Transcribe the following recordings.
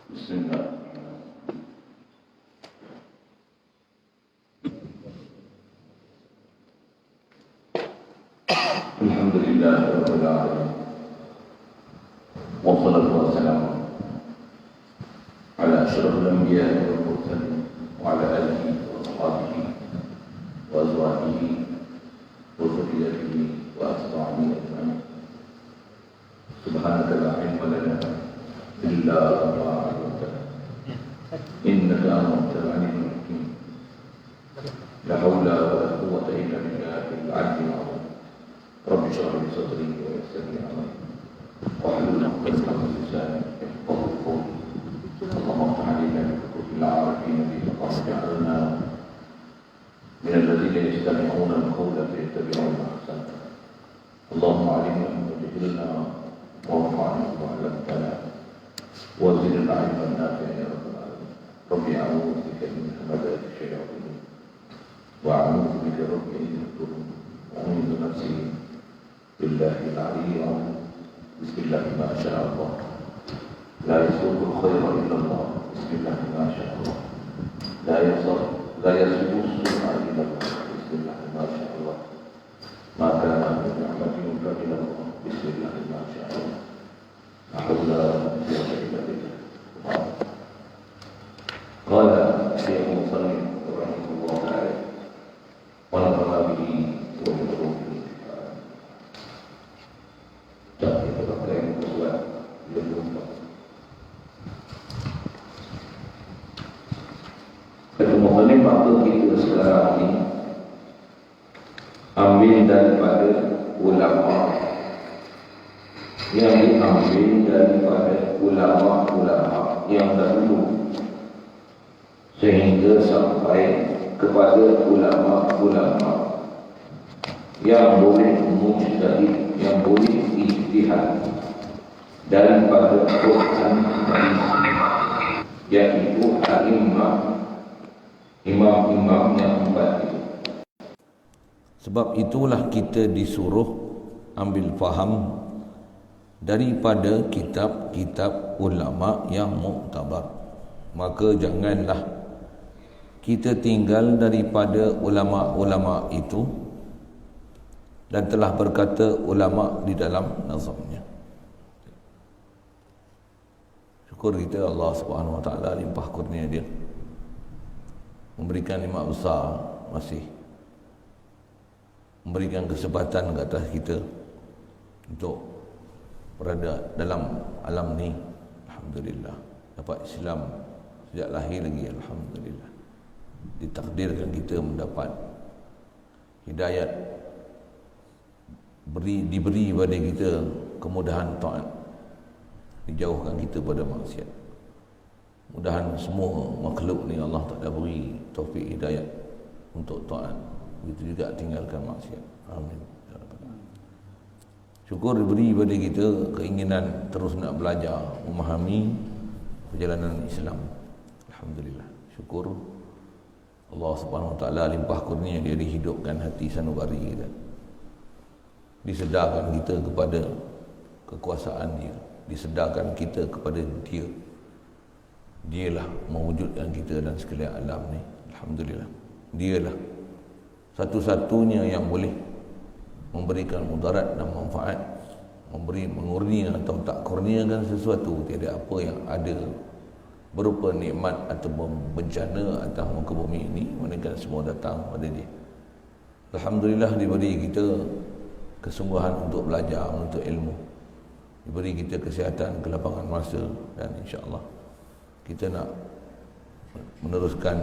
Bismillah. Alhamdulillah Rabbil Alamin. Wassalatu wassalamu ala asyrafil anbiya'i wal mursalin wa ala alihi wa sahbihi wa azwajihi wa dhurriyyatihi wa ashabihi ajma'in. Subhanaka la ilma lana illa ma 'allamtana innaka antal alimul hakim. La haula wa la quwwata illa billahil 'aliyyil 'azim. Rabbi shrah li sadri wa yassir li amri wahlul 'uqdatam min lisani yafqahu qawli. Allahumma iftah 'alaina bi kutbil 'arifin bi waj'alna min alladhina yastami'una al-qawla fayattabi'una ahsana. Allahumma 'allimna ma jahilna وارفعنا وعلمتنا وزدنا علما نافعا يا رب العالمين. ربي اعوذ بك من همزات الشياطين واعوذ بك ربي ان يحضرون واعوذ نفسي بالله العلي العظيم. بسم الله ما شاء الله لا يسوق الخير الا الله. بسم الله ما شاء الله لا يسوق السوء الا الله. بسم الله ما شاء الله ما كان من نعمه فمن الله. بسم الله ما شاء الله لا حول ولا قوة إلا بالله. قال الشيخ المصنف رحمه الله تعالى ونفعنا به وبعلومه. Jadi kita yang kedua yang keempat. Kemudian waktu kita sekarang ini ambil daripada ulama yang diambil daripada ulama-ulama yang dahulu sehingga sampai kepada ulama-ulama yang boleh mujtahid, yang boleh ijtihad daripada Quran yaitu imam-imam yang empat itu. Sebab itulah kita disuruh ambil faham daripada kitab-kitab ulama yang muktabar. Maka janganlah kita tinggal daripada ulama-ulama itu dan telah berkata ulama di dalam nazamnya. Syukur kita Allah Subhanahu wa taala limpah kurnia dia memberikan nikmat besar, masih memberikan kesempatan ke atas kita untuk berada dalam alam ni. Alhamdulillah dapat Islam sejak lahir lagi. Alhamdulillah ditakdirkan kita mendapat hidayat, diberi pada kita kemudahan taat, dijauhkan kita pada maksiat. Mudahan semua makhluk ni Allah Ta'ala beri taufik hidayat untuk taat, begitu juga tinggalkan maksiat. Amin. Syukur diberi pada kita keinginan terus nak belajar, memahami perjalanan Islam. Alhamdulillah. Syukur Allah Subhanahu wa taala limpah kurnia dia dihidupkan hati sanubari kita. Disedarkan kita kepada kekuasaan dia, disedarkan kita kepada dia. Dialah mewujudkan kita dan sekalian alam ni. Alhamdulillah. Dialah satu-satunya yang boleh memberikan mudarat dan manfaat, mengurnia atau tak kurniakan sesuatu. Tiada apa yang ada berupa nikmat atau bencana atas muka bumi ini, melainkan semua datang pada dia. Alhamdulillah diberi kita kesungguhan untuk belajar, untuk ilmu, diberi kita kesihatan, kelapangan masa, dan insya-Allah kita nak meneruskan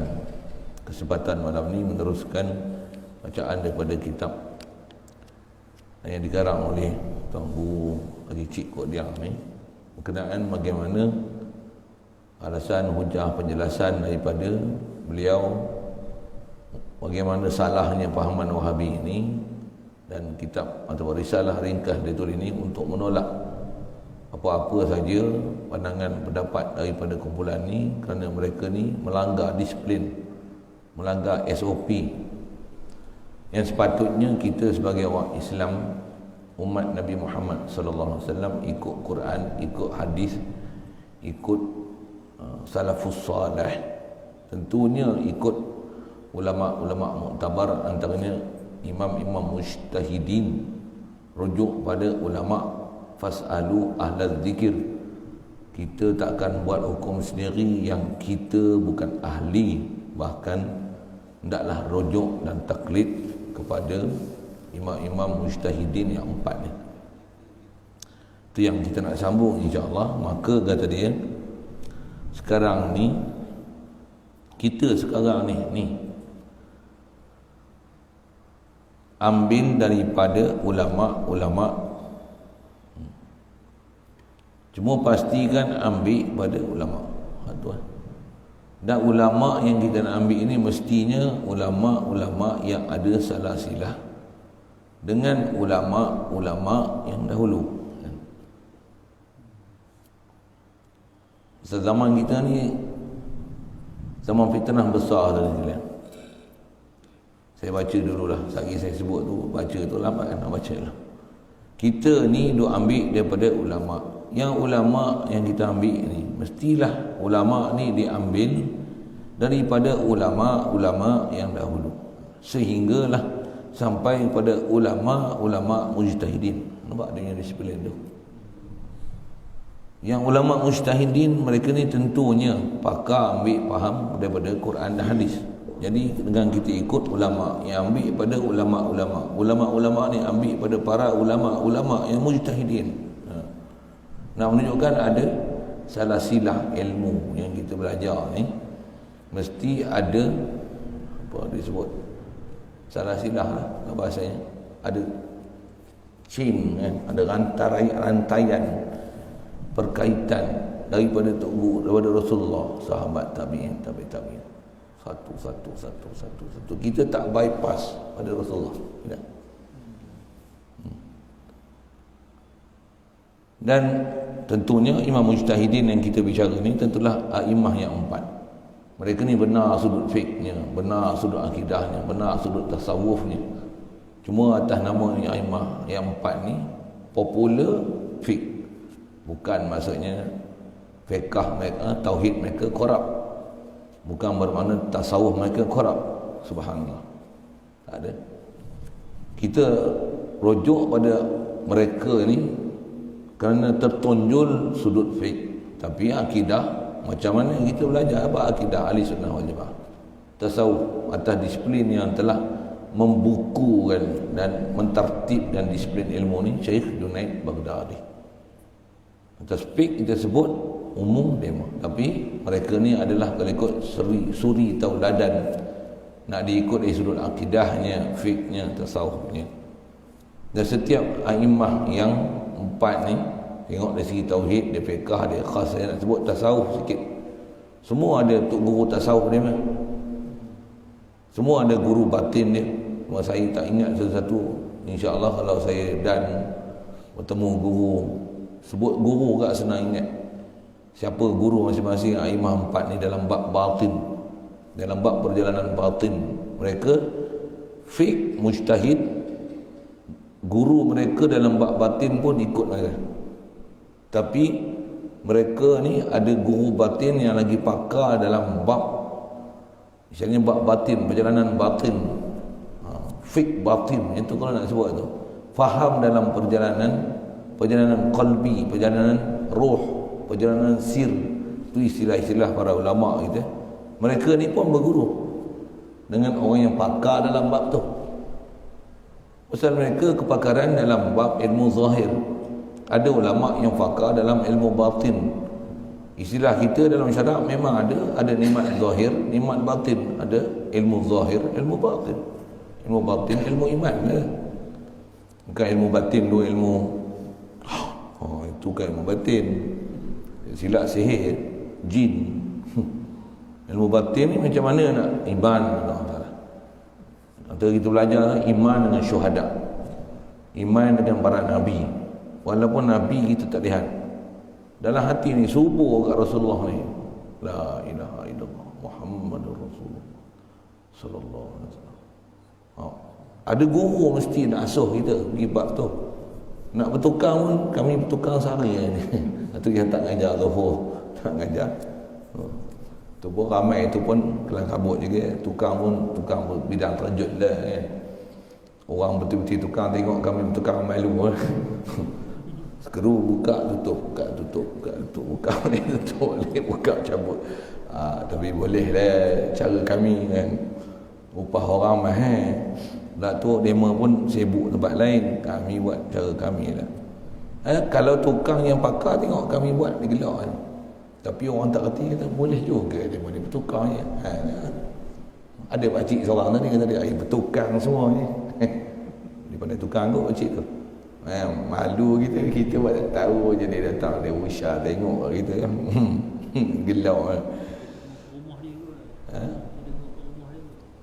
kesempatan malam ni, meneruskan bacaan daripada kitab yang dikarang oleh Tuan Guru Haji Cik Kok Diang ni berkenaan bagaimana alasan, hujah, penjelasan daripada beliau bagaimana salahnya pahaman Wahabi ini, dan kitab atau risalah ringkas dia tulis ini untuk menolak apa-apa saja pandangan pendapat daripada kumpulan ni, kerana mereka ni melanggar disiplin, melanggar SOP yang sepatutnya kita sebagai orang Islam, umat Nabi Muhammad sallallahu alaihi wasallam ikut Quran, ikut hadis, ikut salafus salih, tentunya ikut ulama-ulama muktabar, antaranya imam-imam mujtahidin, rujuk pada ulama. Fas'alu ahlaz zikir, kita tak akan buat hukum sendiri yang kita bukan ahli, bahkan hendaklah rujuk dan taklid kepada imam-imam mujtahidin yang empat ni. Itu yang kita nak sambung insya-Allah. Maka kata dia, sekarang ni kita sekarang ni ambil daripada ulama-ulama. Cuma pastikan ambil pada ulama. Tuan. Dan ulama yang kita nak ambil ini mestinya ulama-ulama yang ada salah silah dengan ulama-ulama yang dahulu. Zaman kita ni zaman fitnah besar tadi. Saya baca dululah, sekali saya sebut tu, baca tu lambat kan, nak baca lah. Kita ni duk ambil daripada ulama. Yang ulama yang kita ambil ni, mestilah ulama ni diambil daripada ulama-ulama yang dahulu, sehinggalah sampai kepada ulama-ulama mujtahidin. Nampak dia disiplin tu. Yang ulama mujtahidin, mereka ni tentunya pakar ambil faham daripada Quran dan hadis. Jadi dengan kita ikut ulama yang ambil pada ulama-ulama ni ambil pada para ulama-ulama yang mujtahidin. Nak menunjukkan ada salah silah ilmu yang kita belajar ni, mesti ada apa disebut salah silah lah bahasanya, ada chain kan, ada rantaian perkaitan daripada tok guru, daripada Rasulullah, sahabat, tabi'in, tabi'in, satu. Kita tak bypass pada Rasulullah, tidak. Dan tentunya imam mujtahidin yang kita bicara ni tentulah a'imah yang empat. Mereka ni benar sudut fiqhnya, benar sudut akidahnya, benar sudut tasawufnya. Cuma atas nama a'imah yang empat ni popular fiqh, bukan maksudnya fiqh mereka, tauhid mereka korup, bukan bermakna tasawuf mereka korup. Subhanallah, tak ada. Kita rujuk pada mereka ni kerana tertonjol sudut fiqh, tapi akidah macam mana kita belajar apa akidah ahli sunnah wal jamaah, tasawuf atas disiplin yang telah membukukan dan mentertibkan disiplin ilmu ni Syekh Junaid Baghdadi. Atas fiqh kita sebut umum demo, tapi mereka ni adalah kalau ikut suri tauladan, nak diikut dari sudut akidahnya, fiqhnya, tasawufnya. Dan setiap a'imah yang empat ni, tengok dari segi tauhid, dia fiqh, dia khas, saya nak sebut tasawuf sikit. Semua ada tok guru tasawuf dia mah. Semua ada guru batin dia. Cuma saya tak ingat satu-satu. InsyaAllah kalau saya dan bertemu guru, sebut guru kat senang ingat. Siapa guru masing-masing a'imah empat ni dalam bab batin, dalam bab perjalanan batin. Mereka fiqh, mujtahid, guru mereka dalam bab batin pun ikut mereka. Tapi mereka ni ada guru batin yang lagi pakar dalam bab, misalnya bab batin, perjalanan batin, fiqh batin, itu kalau nak sebut tu, faham dalam perjalanan qalbi, perjalanan roh, perjalanan sir. Itu istilah-istilah para ulama gitu. Mereka ni pun berguru dengan orang yang pakar dalam bab tu. Pasal mereka kepakaran dalam bab ilmu zahir. Ada ulama yang fakar dalam ilmu batin. Istilah kita dalam syarak memang ada nikmat zahir, nikmat batin. Ada ilmu zahir, ilmu batin. Ilmu batin, ilmu iman lah. Bukan ilmu batin tu ilmu itu kan ilmu batin, silat sihir, jin. Ilmu batin ni macam mana nak iman Allah Ta'ala. Atau kita belajar iman dengan syuhada, iman dengan para nabi. Walaupun nabi kita tak lihat, dalam hati ni subuh kat Rasulullah ni, la ilaha illallah Muhammadur Rasulullah sallallahu alaihi wasallam. Ada guru mesti nak asuh kita pergi bab tu. Nak bertukar pun kami bertukar sehari ni. Itu yang tak ngajar zuhur, tak ngajar Tu pun ramai, tu pun kelang kabut juga. Tukang bidang terjut lah kan. Orang betul-betul tukang tengok kami tukang malu. Skru buka tutup, buka tutup, buka tutup, buka boleh tutup, boleh buka cabut. Tapi boleh lah cara kami kan. Upah orang mahal. Datuk demo pun sibuk tempat lain. Kami buat cara kami lah. Kalau tukang yang pakar tengok kami buat, dia gelak kan. Tapi orang tak kerti kata boleh juga dia boleh bertukang je. Ada pakcik seorang tadi kata dia bertukang semua ni. Dia pandai tukang kot pakcik tu. Malu kita buat tak tahu je dia datang dia usah tengok kita kan. Gelak kan.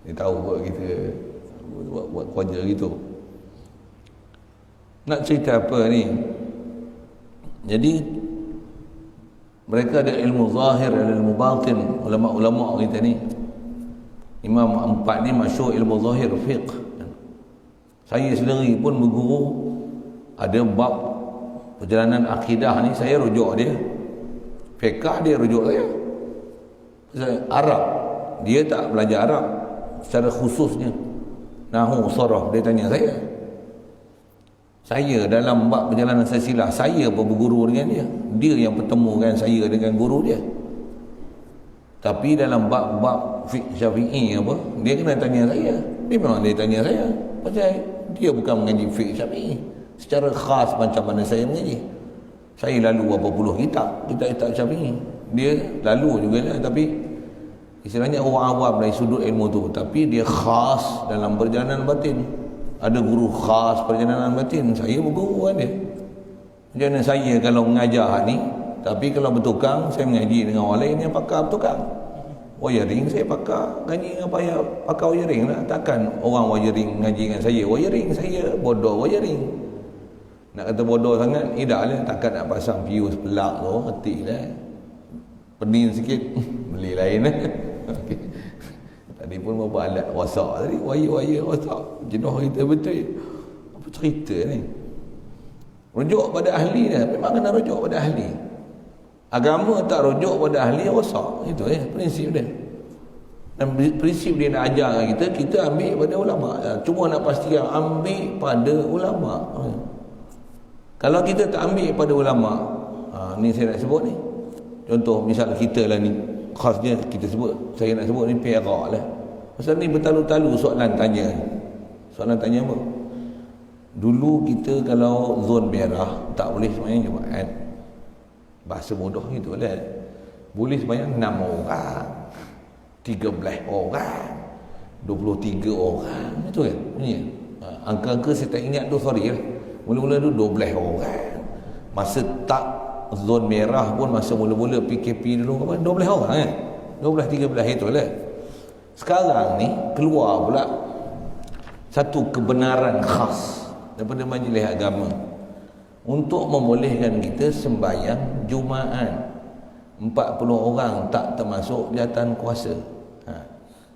Dia tahu buat kita buat kerja gitu. Nak cerita apa ni? Jadi mereka ada ilmu zahir, ada ilmu batin. Ulama-ulama kita ni, Imam empat ni masyhur ilmu zahir, fiqh. Saya sendiri pun berguru, ada bab perjalanan akidah ni saya rujuk dia. Fiqh dia rujuk saya. Arab, dia tak belajar Arab secara khususnya. Nahwu, saraf, dia tanya saya. Saya dalam bab perjalanan silsilah, saya pun berguru dengan dia. Dia yang pertemukan saya dengan guru dia. Tapi dalam bab-bab fiqh Syafi'i apa, dia kena tanya saya. Dia memang dia tanya saya. Pasal dia bukan mengaji fiqh Syafi'i secara khas macam mana saya mengaji. Saya lalu berapa puluh kitab Syafi'i. Dia lalu juga lah, tapi istilahnya orang awam dari sudut ilmu tu. Tapi dia khas dalam perjalanan batin. Ada guru khas perjalanan batin. Saya berguru kan dia. Macam mana saya kalau mengajar ni, tapi kalau bertukang, saya mengaji dengan orang lain yang pakar bertukang. Wiring saya pakar, ngaji dengan payah pakar wiring lah. Takkan orang wiring ngaji dengan saya wiring, saya bodoh wiring. Nak kata bodoh sangat, tidak lah. Takkan nak pasang fuse pelak tu, hati lah. Pening sikit, beli lain lah. Okay. Tadi pun berapa alat wasak tadi, wire wasak, jenuh kita betul. Apa cerita ni? Rujuk pada ahli dah, memang kena rujuk pada ahli. Agama tak rujuk pada ahli, rosak. Itu prinsip dia. Dan prinsip dia nak ajar kita ambil pada ulama. Cuma nak pastikan ambil pada ulama. Kalau kita tak ambil pada ulama, ni saya nak sebut ni. Contoh misal kita lah ni, khasnya kita sebut, saya nak sebut ni perak lah. Pasal ni bertalu-talu soalan tanya. Soalan tanya apa? Dulu kita kalau zon merah tak boleh sembahyang Jumaat. Bahasa mudah gitu lah. Boleh sembahyang 6 orang, 13 orang, 23 orang. Betul kan? Angka-angka saya tak ingat tu, sorry lah. Mula-mula tu 12 orang. Masa tak zon merah pun, masa mula-mula PKP dulu apa, 12 orang kan? 12-13 itu lah. Sekarang ni keluar pula satu kebenaran khas daripada majlis agama untuk membolehkan kita sembahyang Jumaat. 40 orang tak termasuk jawatan kuasa.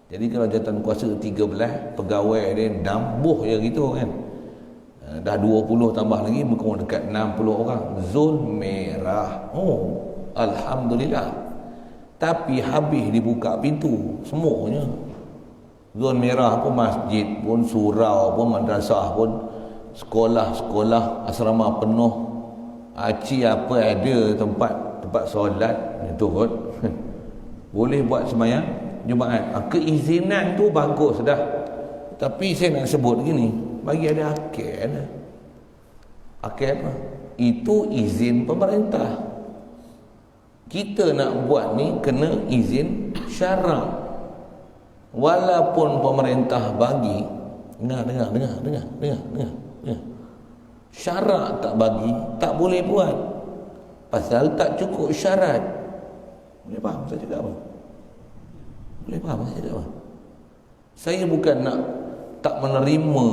Jadi kalau jawatan kuasa 13, pegawai dia 6 buh je gitu kan. Dah 20 tambah lagi, berkurang dekat 60 orang. Zon merah. Oh, alhamdulillah. Tapi habis dibuka pintu semuanya. Zon merah pun masjid pun, surau pun, madrasah pun, sekolah-sekolah, asrama penuh. Aci apa ada tempat solat itu kot. Boleh buat sembahyang Jumaat. Keizinan tu bagus dah. Tapi saya nak sebut gini, bagi ada akal. Akal apa? Itu izin pemerintah. Kita nak buat ni kena izin syarak. Walaupun pemerintah bagi, dengar. Syarak tak bagi, tak boleh buat. Pasal tak cukup syarat. Boleh faham saya cakap apa? Boleh faham saya cakap apa? Saya bukan nak tak menerima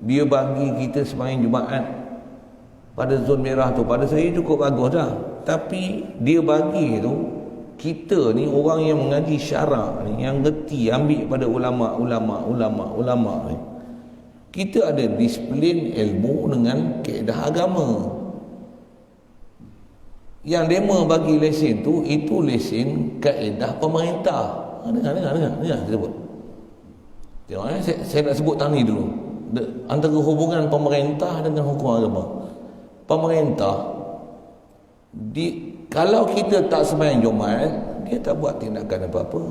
dia bagi kita sembahyang Jumaat pada zon merah tu. Pada saya cukup bagus dah. Tapi dia bagi tu, kita ni orang yang mengaji syarak ni, yang reti ambil pada ulama ni, kita ada disiplin ilmu dengan kaedah agama. Yang demo bagi lesen tu, itu lesen kaedah pemerintah. Dengar saya sebut. Tengok, saya nak sebut tadi dulu. Antara hubungan pemerintah dengan hukum agama. Pemerintah, kalau kita tak sembahyang Jumaat, dia tak buat tindakan apa-apa.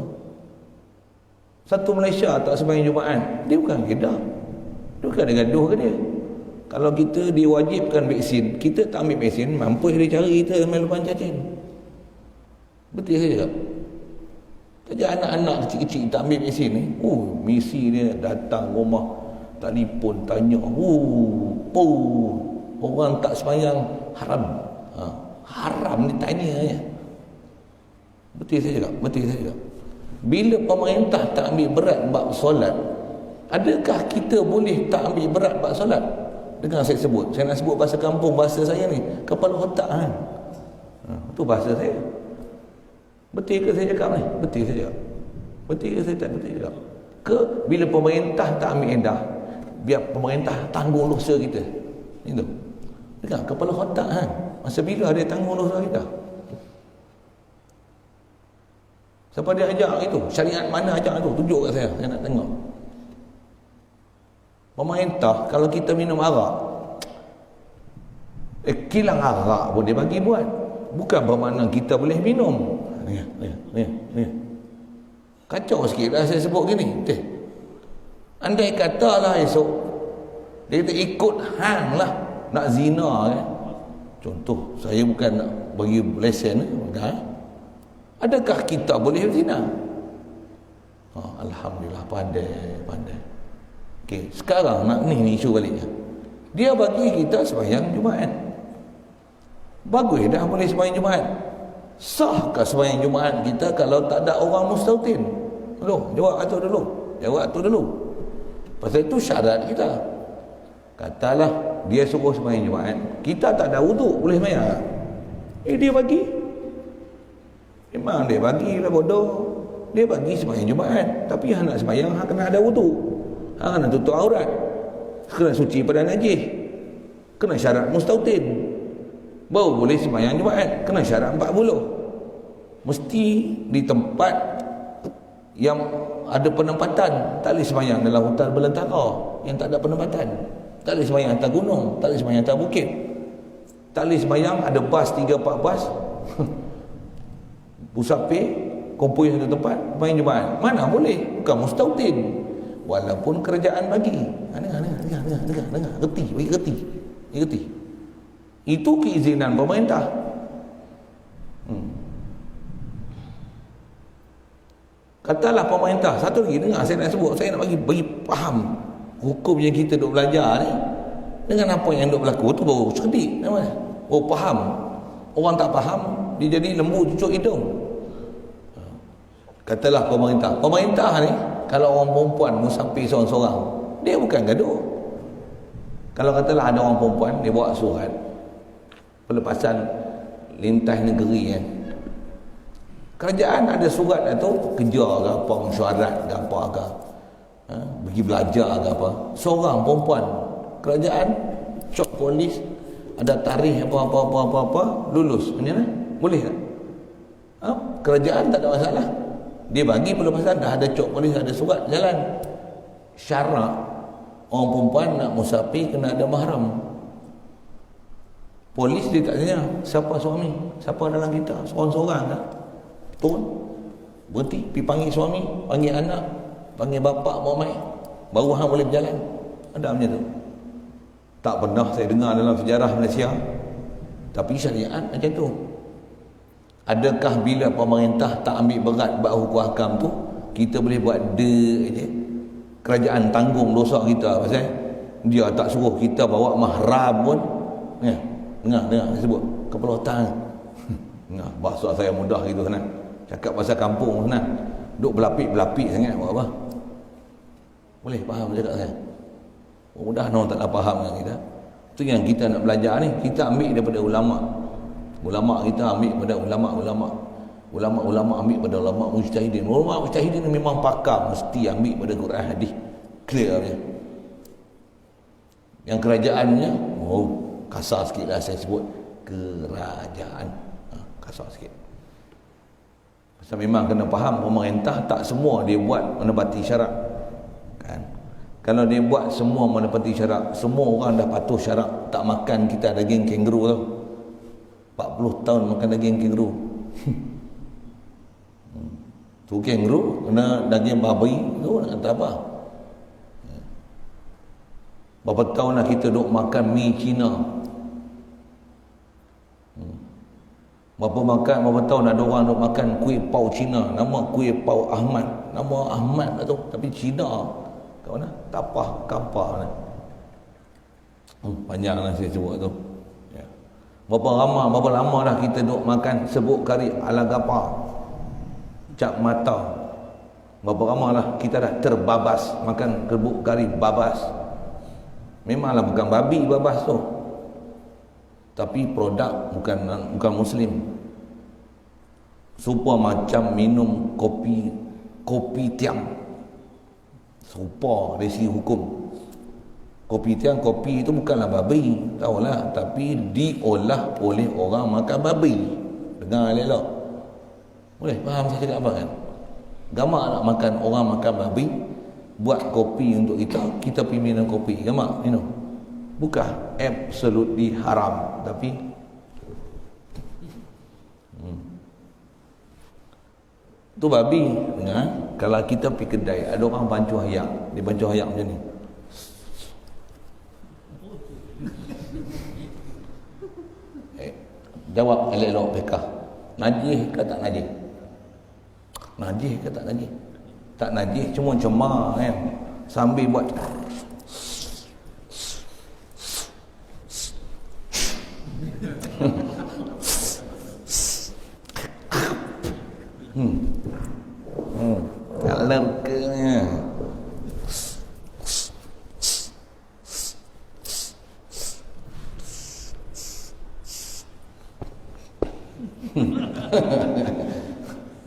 Satu Malaysia tak sembahyang Jumaat, dia bukan kedah. Dia bukan ada gaduh ke dia. Kalau kita diwajibkan vaksin, kita tak ambil vaksin, mampu dia cari kita main lupan cacing. Betul saya cakap. Saja anak-anak kecil-kecil tak ambil vaksin ni, misi dia datang rumah, telefon tanya, orang tak sembahyang haram. Haram dia tanya je. Betul saya cakap. Bila pemerintah tak ambil berat bab solat, adakah kita boleh tak ambil berat bab solat? Dengar saya sebut. Saya nak sebut bahasa kampung, bahasa saya ni, kepala otak kan. Itu bahasa saya. Betul ke saya cakap ni? Betul saya cakap. Betul ke saya tak betul cakap? Ke bila pemerintah tak ambil edah, biar pemerintah tanggung dosa kita. Itu. Dengar, kepala otak kan. Masa bila ada tanggung dosa kita? Siapa dia ajak itu? Syariat mana ajak itu? Tunjuk kat saya nak tengok. Pemerintah, kalau kita minum arak, kilang arak pun dia bagi buat. Bukan bermakna kita boleh minum. Ni. Kacau sikit lah saya sebut gini. Andai katalah esok, dia kata ikut hang lah, nak zina kan. Contoh, saya bukan nak bagi lesen kan. Adakah kita boleh zina? Alhamdulillah, pandai. Okey, sekarang nak ni isu baliknya. Dia bagi kita sembahyang Jumaat. Bagus dah boleh sembahyang Jumaat. Sahkah sembahyang Jumaat kita kalau tak ada orang mustautin? Jawab tu dulu. Pasal itu syarat kita. Katalah dia suruh sembahyang Jumaat, kita tak ada wuduk, boleh sembahyang? Dia bagi. Memang dia bagilah bodoh. Dia bagi sembahyang Jumaat, tapi hang nak sembahyang hang kena ada wuduk. Hang kena tutup aurat. Kena suci pada najis. Kena syarat mustautin. Baru boleh sembahyang Jumaat. Kena syarat 40. Mesti di tempat yang ada penempatan. Tak boleh sembahyang dalam hutan belantara yang tak ada penempatan. Tak boleh sembahyang atas gunung, tak boleh sembahyang atas bukit. Tak boleh sembahyang ada bas 3-4 bas. Musafir kumpul satu tempat sembahyang Jumaat. Mana boleh? Bukan mustautin. Walaupun kerajaan bagi. Dengar. Reti. Itu keizinan pemerintah. Katalah pemerintah, satu lagi dengar saya nak sebut, saya nak bagi faham hukum yang kita duk belajar ni dengan apa yang duk berlaku tu baru cerdik namanya. Faham. Orang tak faham, dia jadi lembu cucuk hidung. Katalah pemerintah ni, kalau orang perempuan musafir seorang-seorang, dia bukan gaduh. Kalau katalah ada orang perempuan, dia bawa surat pelepasan lintas negeri kan. Kerajaan ada surat itu, kerja ke apa, mesyuarat ke apa ke, pergi belajar ke apa, seorang perempuan, kerajaan cop polis, ada tarikh apa, lulus. Macam mana? Boleh tak? Kerajaan tak ada masalah. Dia bagi pelepasan, dah ada cop polis, ada surat, jalan. Syarak orang perempuan nak musafir kena ada mahram. Polis dia tak tanya siapa suami, siapa dalam kita, seorang-seorang tak? Turun, berhenti, pergi panggil suami, panggil anak, panggil bapa, mak, baru hang boleh berjalan. Ada macam tu. Tak pernah saya dengar dalam sejarah Malaysia, tapi syariat macam tu. Adakah bila pemerintah tak ambil berat bab hukum hakam tu, kita boleh buat je? Kerajaan tanggung dosa kita pasal dia tak suruh kita bawa mahram pun. Dengar saya sebut kepala otak. Bahasa saya mudah gitu kan. Cakap bahasa kampung senang. Duk berlapik-berlapik sangat buat apa? Boleh faham cakap saya? Mudah orang tak nak faham dengan kita. Itu yang kita nak belajar ni, kita ambil daripada ulama. Ulama kita ambil daripada ulama-ulama. Ulama-ulama ambil daripada ulama mujtahidin. Ulama mujtahidin memang pakar, mesti ambil daripada Quran hadis. Clear dia. Yang kerajaannya, kasar sikitlah saya sebut kerajaan. kasar sikit. Pasal memang kena faham, pemerintah tak semua dia buat menepati syarat kan. Kalau dia buat semua menepati syarat, semua orang dah patuh syarat, tak makan kita daging kangaroo tau. 40 tahun makan daging kangaroo. Tu kangaroo kena daging babi tu nak kata apa? Berapa tahun lah kita duk makan mi Cina. Berapa tahun ada orang duk makan kuih pau Cina, nama kuih pau Ahmad, nama Ahmad lah tu, tapi Cina kat mana? Tapah kapah ni. Panjang lah saya sebut tu. Ya. Berapa lama dah kita duk makan sebut kari ala gapa, cap mata. Berapa lama lah kita dah terbabas makan kerbuk kari babas. Memanglah bukan babi babas tu, tapi produk bukan Muslim. Serupa macam minum kopi tiang. Serupa dari segi hukum. Kopi tiang, kopi itu bukanlah babi, tahulah, tapi diolah oleh orang makan babi. Dengar elok. Boleh faham saya cakap apa kan? Gamak nak makan orang makan babi, buat kopi untuk kita pergi minum kopi. Gamak minum. Bukan absolutely haram, tapi tu babi. Dengar, kalau kita pergi kedai, ada orang bancuh ayak, dia bancuh ayak macam ni. Jawab elok-elok pekah. Najis ke tak najis? Najis ke tak najis? Tak najis, cuma cemar kan. Sambil buat alerganya.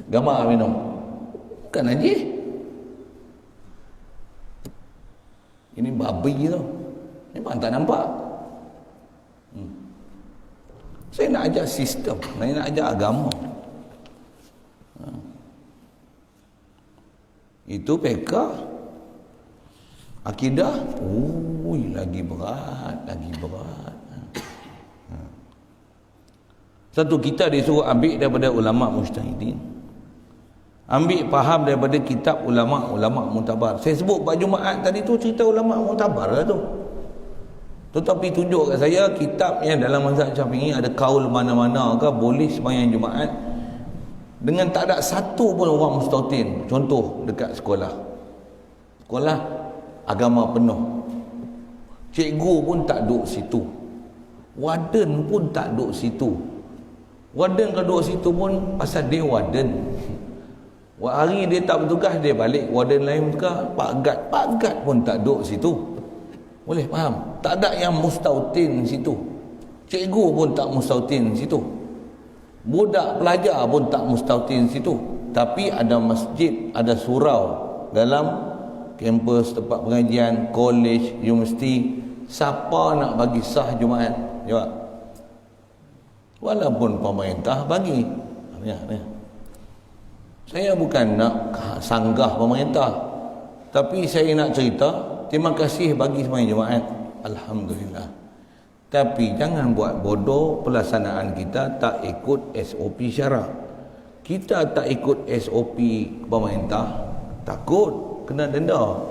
Gamak minum. Bukan najis. Ini babi tu. Memang tak nampak. Saya nak ajar sistem, saya nak ajar agama. Itu peka. Akidah, lagi berat. Satu, kita disuruh ambil daripada ulama mujtahidin. Ambil faham daripada kitab ulama mutabar. Saya sebut pada Jumaat tadi tu cerita ulama mutabar lah tu. Tetapi tunjuk kat saya kitab yang dalam mazhab Syafi'i ada kaul mana-mana ke boleh sembahyang Jumaat dengan tak ada satu pun orang mustautin. Contoh dekat sekolah agama penuh, cikgu pun tak duduk situ, warden pun tak duduk situ. Warden kalau duduk situ pun pasal dia warden. Hari dia tak bertugas, dia balik, warden lain bertugas. Pak Gad pun tak duduk situ. Boleh faham? Tak ada yang mustautin situ. Cikgu pun tak mustautin situ. Budak pelajar pun tak mustautin situ. Tapi ada masjid, ada surau dalam kampus, tempat pengajian, kolej, universiti. Siapa nak bagi sah Jumaat? Jawab. Walaupun pemerintah bagi. Saya bukan nak sanggah pemerintah, tapi saya nak cerita terima kasih bagi sembahyang Jumaat, alhamdulillah. Tapi jangan buat bodoh pelaksanaan kita tak ikut SOP syarak. Kita tak ikut SOP pemerintah, takut kena denda.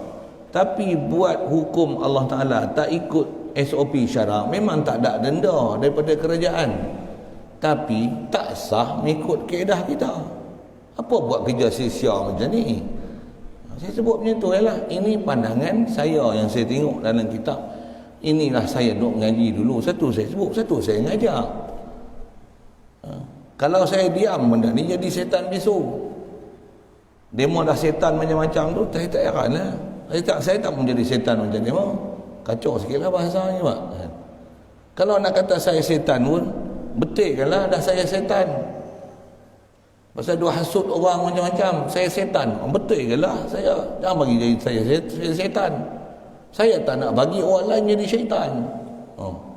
Tapi buat hukum Allah Ta'ala tak ikut SOP syarak, memang tak ada denda daripada kerajaan. Tapi tak sah mengikut kaedah kita. Apa buat kerja sia-sia macam ni? Saya sebut macam tu ialah ini pandangan saya yang saya tengok dalam kitab. Inilah saya duk mengaji dulu. Satu saya sebut, satu saya ngajar. Kalau saya diam benda ni jadi setan besok. Demo dah setan macam-macam tu, saya tak heran lah. Saya tak menjadi setan macam demo. Kacau sikit lah bahasanya Pak. Kalau nak kata saya setan pun, betul lah dah saya setan. Pasal dua hasut orang macam-macam, saya setan. Betul ke lah saya? Jangan bagi jadi saya setan. Saya tak nak bagi orang lain jadi syaitan.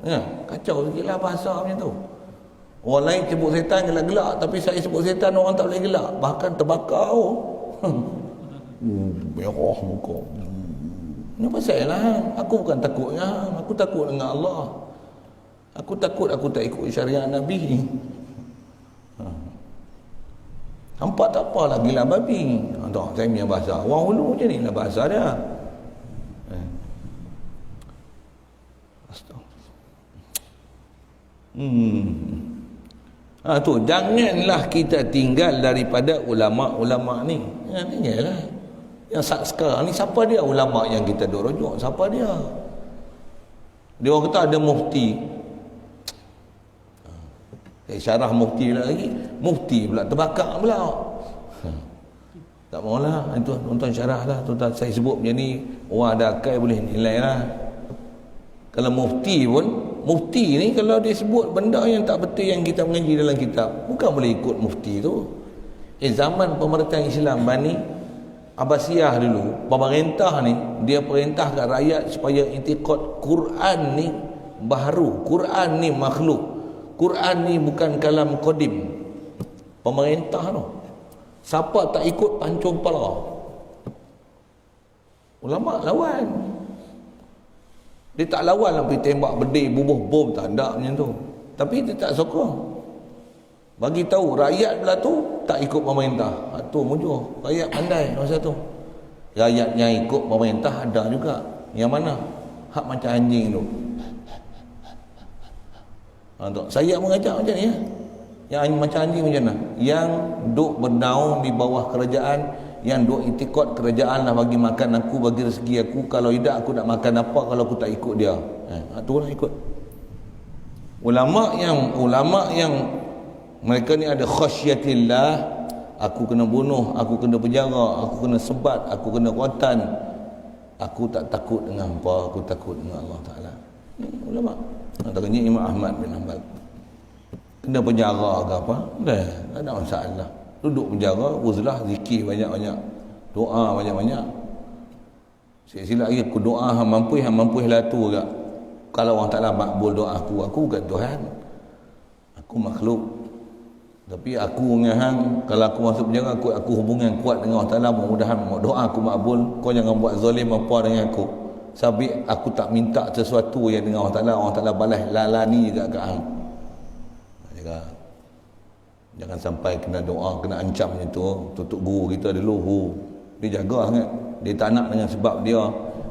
Ya, kacau sikit lah bahasa macam tu. Orang lain sebut setan gelak-gelak, tapi saya sebut setan orang tak boleh gelak, bahkan terbakar. Merah muka. Kenapa saya lah? Aku bukan takut dengan hang, aku takut dengan Allah. Aku takut aku tak ikut syariat Nabi. Hampa tak apalah gila babi. Tak, saya punya bahasa. Orang Hulu je ni lah bahasa dia. Tu janganlah kita tinggal daripada ulama-ulama ni. Yalah. Yang sekarang ni siapa dia ulama yang kita duk rujuk? Siapa dia? Dia orang kata ada mufti. Syarah mufti pula lagi. Mufti pula terbakar pula. Tak maulah. Itu tuan-tuan syarah lah. Tuan-tuan saya sebut macam ni, orang ada akal boleh nilai lah. Kalau mufti pun, mufti ni kalau dia sebut benda yang tak betul yang kita mengaji dalam kitab, bukan boleh ikut mufti tu. Zaman pemerintahan Islam Bani Abbasiyah dulu, pemerintah ni dia perintah kat rakyat supaya intikad Quran ni baharu, Quran ni makhluk, Quran ni bukan kalam qadim. Pemerintah tu, siapa tak ikut pancung kepala. Ulama lawan. Dia tak lawan lah pergi tembak bedil, bubuh bom, tak ada macam tu. Tapi dia tak sokong. Bagi tahu rakyat pula tu tak ikut pemerintah. Tu mujur. Rakyat pandai masa tu. Rakyat yang ikut pemerintah ada juga. Yang mana? Hak macam anjing tu. Saya mengajak macam ni ya. Yang macam anjing macam mana? Yang duk bernaung di bawah kerajaan, yang duk itikad kerajaan lah bagi makan aku, bagi rezeki aku. Kalau tidak aku nak makan apa kalau aku tak ikut dia. Tu lah ikut. Ulama yang mereka ni ada khasyatillah. Aku kena bunuh, aku kena penjara, aku kena sebat, aku kena kuatan. Aku tak takut dengan apa, aku takut dengan Allah Ta'ala. Ulama. Antaranya Imam Ahmad bin Hanbal. Kena penjara ke apa? Tak ada masalah. Duduk penjara, uzlah, zikir banyak-banyak, doa banyak-banyak. Sila lagi aku doa hang mampu lah tu juga. Kalau orang Ta'ala makbul doa aku bukan Tuhan. Aku makhluk. Tapi aku dengan hang, kalau aku masuk penjara, aku hubungan kuat dengan Allah Ta'ala, mudah-mudahan doa aku makbul. Kau jangan buat zalim apa dengan aku. Sebab aku tak minta sesuatu yang dengan Allah Ta'ala balas lalani juga kat hang. Jangan sampai kena doa, kena ancam macam tu. Tutup guru kita dulu, dia jaga sangat. Dia tak nak dengan sebab dia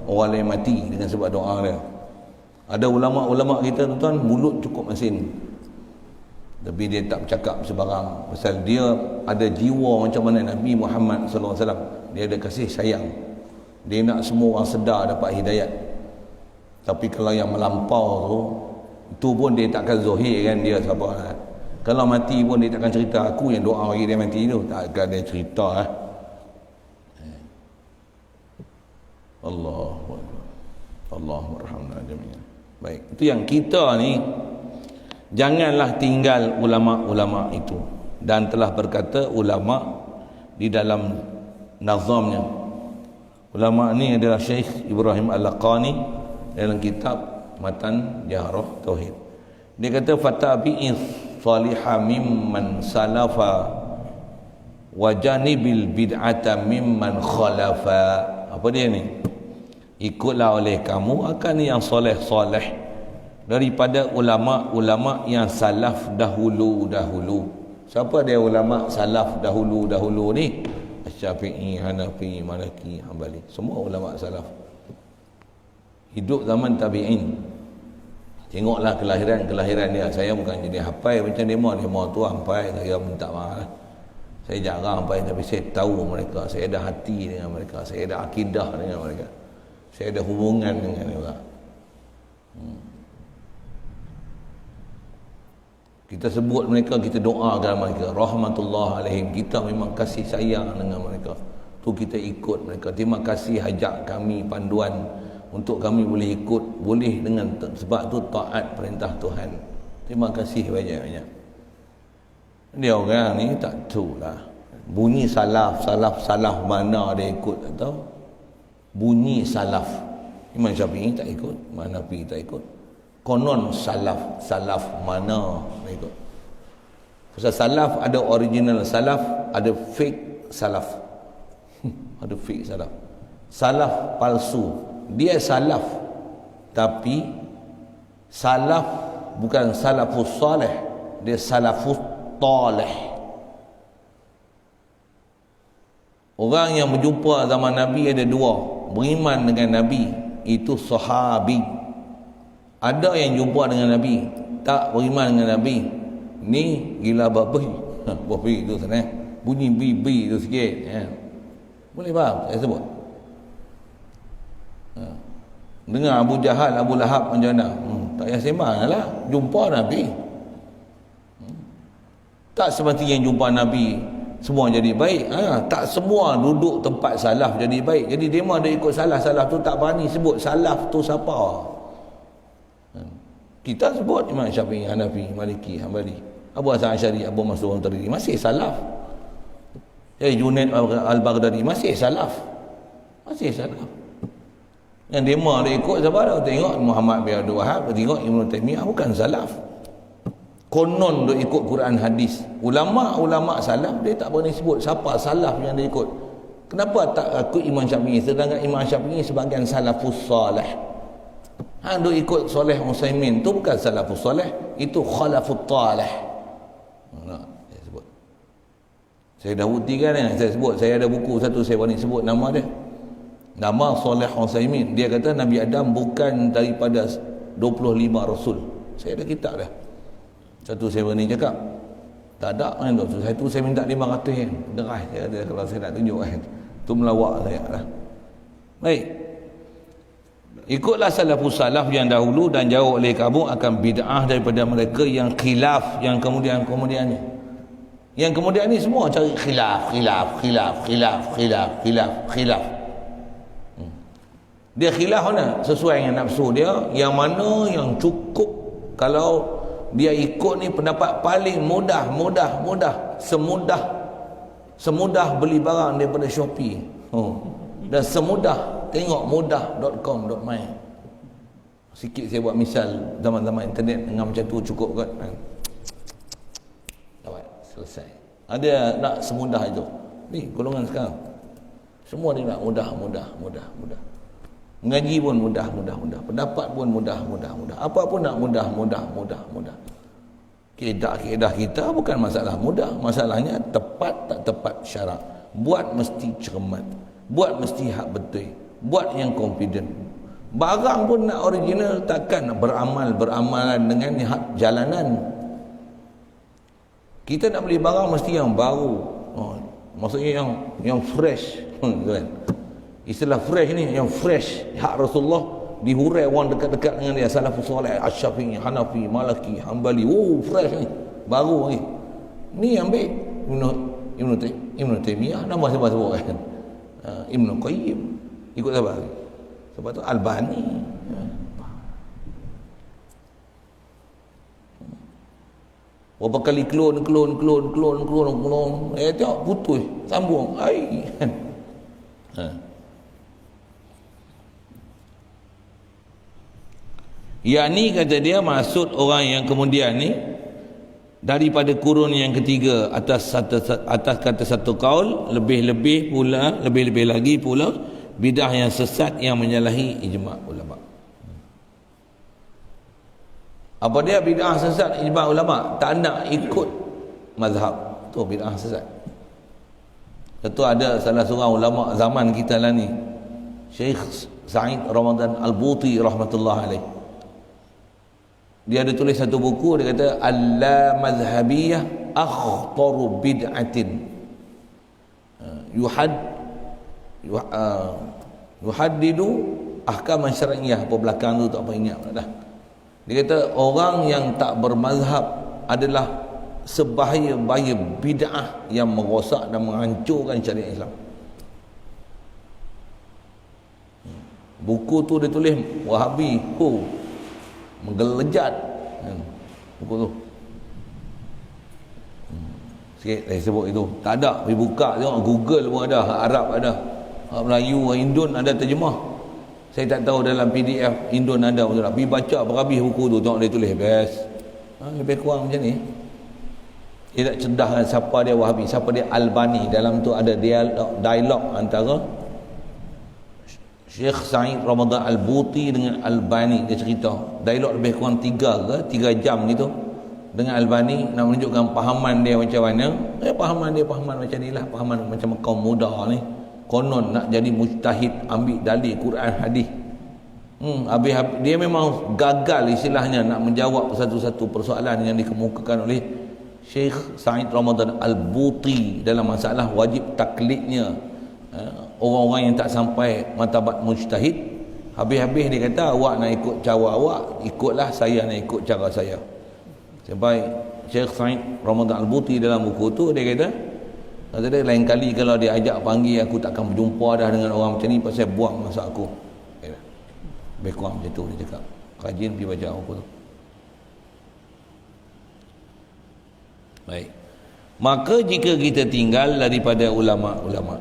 orang lain mati dengan sebab doa dia. Ada ulama-ulama kita tuan-tuan, mulut cukup masin, tapi dia tak bercakap sebarang. Pasal dia ada jiwa macam mana Nabi Muhammad SAW. Dia ada kasih sayang. Dia nak semua orang sedar dapat hidayat. Tapi kalau yang melampau tu pun dia takkan zahir kan dia siapa. Kalau mati pun dia takkan cerita aku yang doa bagi dia mati tu. Takkan dia cerita Allahumma rahmna jami'an. Baik, itu yang kita ni janganlah tinggal ulama-ulama itu. Dan telah berkata ulama di dalam nazamnya. Ulama ni adalah Syekh Ibrahim Al-Laqani dalam kitab Matan Jahrah Tauhid. Dia kata fatabi'is salihah mimman salafa wa janibil bid'ata mimman khalafa. Apa dia ni? Ikutlah oleh kamu akan yang soleh-soleh daripada ulama-ulama yang salaf dahulu-dahulu. Siapa dia ulama salaf dahulu-dahulu ni? Syafi'i, Hanafi, Maliki, Hambali. Semua ulama salaf. Hidup zaman tabi'in. Tengoklah kelahiran dia. Saya bukan jadi hafal macam demo tu hafal, saya minta maaf. Saya jarang hafal, tapi saya tahu mereka. Saya ada hati dengan mereka. Saya ada akidah dengan mereka. Saya ada hubungan dengan mereka. Kita sebut mereka, kita doakan mereka, rahmatullah alaihim. Kita memang kasih sayang dengan mereka. Tu kita ikut mereka. Terima kasih ajak kami panduan untuk kami boleh ikut, boleh dengan sebab tu taat perintah Tuhan. Terima kasih banyak-banyak. Dia orang ni tak tahulah. Bunyi salaf mana dia ikut tak tahu. Bunyi salaf. Imam Syafi'i tak ikut, Hanafi tak ikut. Konon salaf mana dia ikut. Pasal salaf ada original salaf, ada fake salaf. Ada fake salaf. Salaf palsu. Dia salaf, tapi salaf bukan salafus salih, dia salafus talih. Orang yang berjumpa zaman Nabi ada dua. Beriman dengan Nabi, itu sahabi. Ada yang jumpa dengan Nabi, tak beriman dengan Nabi, ni gila babi. Babi itu sana, bunyi bi itu sikit, ya. Boleh faham saya sebut? Dengar Abu Jahal, Abu Lahab macam mana? Tak payah sembang lah, jumpa Nabi. Tak semestinya jumpa Nabi semua jadi baik. Tak semua duduk tempat salaf jadi baik. Jadi dia ada ikut salaf tu tak berani sebut salaf tu siapa. Kita sebut Imam Syafi'i, Hanafi, Maliki, Hanbali, Abu Hasan Asy'ari, Abu Mansur Al-Maturidi, masih salaf. Junaid Al-Baghdadi masih salaf. Masih salaf. Yang demo dia ikut siapa dah? Tengok Muhammad bin Abdul Wahab, tengok Ibn Taymiyah, bukan salaf. Konon dia ikut Quran hadis. Ulama salaf dia tak berani sebut siapa salaf yang dia ikut. Kenapa tak ikut Imam Syafi'i, sedangkan Imam Syafi'i sebahagian salafus salih. Dia ikut Saleh Utsaimin, tu bukan salafus salih, itu khalafut talih. Saya sebut. Saya dah buktikan saya sebut, saya ada buku satu saya berani sebut nama dia. Nama Saleh Utsaimin. Dia kata Nabi Adam bukan daripada 25 rasul. Saya ada kitab dah. Satu saya berani cakap. Tak ada kan tu. Satu saya minta 500 kan. Deras saya ada kalau saya nak tunjuk kan. Tu melawak saya lah. Baik. Ikutlah salafus salaf yang dahulu dan jauh oleh kamu akan bid'ah daripada mereka yang khilaf yang kemudian-kemudiannya. Yang kemudian ni semua cari khilaf. Dia khilaf mana? Sesuai dengan nafsu dia. Yang mana yang cukup kalau dia ikut ni pendapat paling mudah. Semudah beli barang daripada Shopee. Dan semudah tengok mudah.com.my. Sikit saya buat misal zaman-zaman internet dengan macam tu cukup kot. Dapat selesai. Ada nak semudah itu. Ni golongan sekarang. Semua dia nak mudah. Mengaji pun mudah. Pendapat pun mudah. Apa pun nak mudah. Keedah kita bukan masalah mudah. Masalahnya tepat tak tepat syarak. Buat mesti cermat. Buat mesti hak betul. Buat yang confident. Barang pun nak original, takkan nak beramalan dengan hak jalanan. Kita nak beli barang mesti yang baru. Maksudnya yang fresh. Kan? Istilah fresh ni, yang fresh hak Rasulullah dihurai orang dekat-dekat dengan dia, salafus salih, Asy-Syafi'i, Hanafi, Maliki, Hanbali. Fresh ni, baru ni. Ni ambil Ibn Taymiyah, nama siapa sebut kan? Ibn Qayyim. Ikut siapa? Sebab tu Albani. Berapa kali klon. Tengok putus, sambung. Yang ni kata dia maksud orang yang kemudian ni daripada kurun yang ketiga atas kata satu kaul, lebih-lebih lagi pula bidah yang sesat yang menyalahi ijma' ulama. Apa dia bidah sesat ijma' ulama? Tak nak ikut mazhab. Tu bidah sesat. Tentu ada salah seorang ulama zaman kita lah ni, Syekh Sa'id Ramadan Al-Buti rahmatullah alaih. Dia ada tulis satu buku, dia kata Al-Madhabiyah akhtaru bid'atin yuhaddidu ahkam syar'iyyah. Apa belakang tu tak apa ingat dah. Dia kata orang yang tak bermazhab adalah sebahaya-bahaya bid'ah yang merosak dan menghancurkan syariat Islam. Buku tu dia tulis Wahabi menggelejat buku tu. Sikit saya sebut itu. Tak ada, pergi buka tengok, Google pun ada, Arab ada, Melayu, Indon ada terjemah. Saya tak tahu dalam PDF Indon ada betul tak. Pergi baca berhabis buku tu, tengok dia tulis best. Lebih kurang macam ni. Dia tak cerdas dengan siapa dia Wahabi, siapa dia Albani. Dalam tu ada dialog antara Syekh Said Ramadan Al-Buti dengan Albani. Dia cerita dialog lebih kurang 3 jam gitu dengan Albani, nak menunjukkan pahaman dia macam mana. Pahaman dia macam ni lah, pahaman macam kaum muda ni konon nak jadi mujtahid, ambil dalil Quran hadis. Habis dia memang gagal istilahnya nak menjawab satu-satu persoalan yang dikemukakan oleh Syekh Said Ramadan Al-Buti dalam masalah wajib taklidnya orang-orang yang tak sampai martabat mujtahid. Habis-habis dia kata, awak nak ikut cara awak, ikutlah, saya nak ikut cara saya. Sampai Syekh Said Ramadan Al-Buti dalam buku tu dia kata dia lain kali kalau dia ajak panggil, aku takkan berjumpa dah dengan orang macam ni, pasal buang masa aku. Lebih kurang macam tu dia cakap. Rajin pergi baca apa tu. Baik. Maka jika kita tinggal daripada ulama-ulama,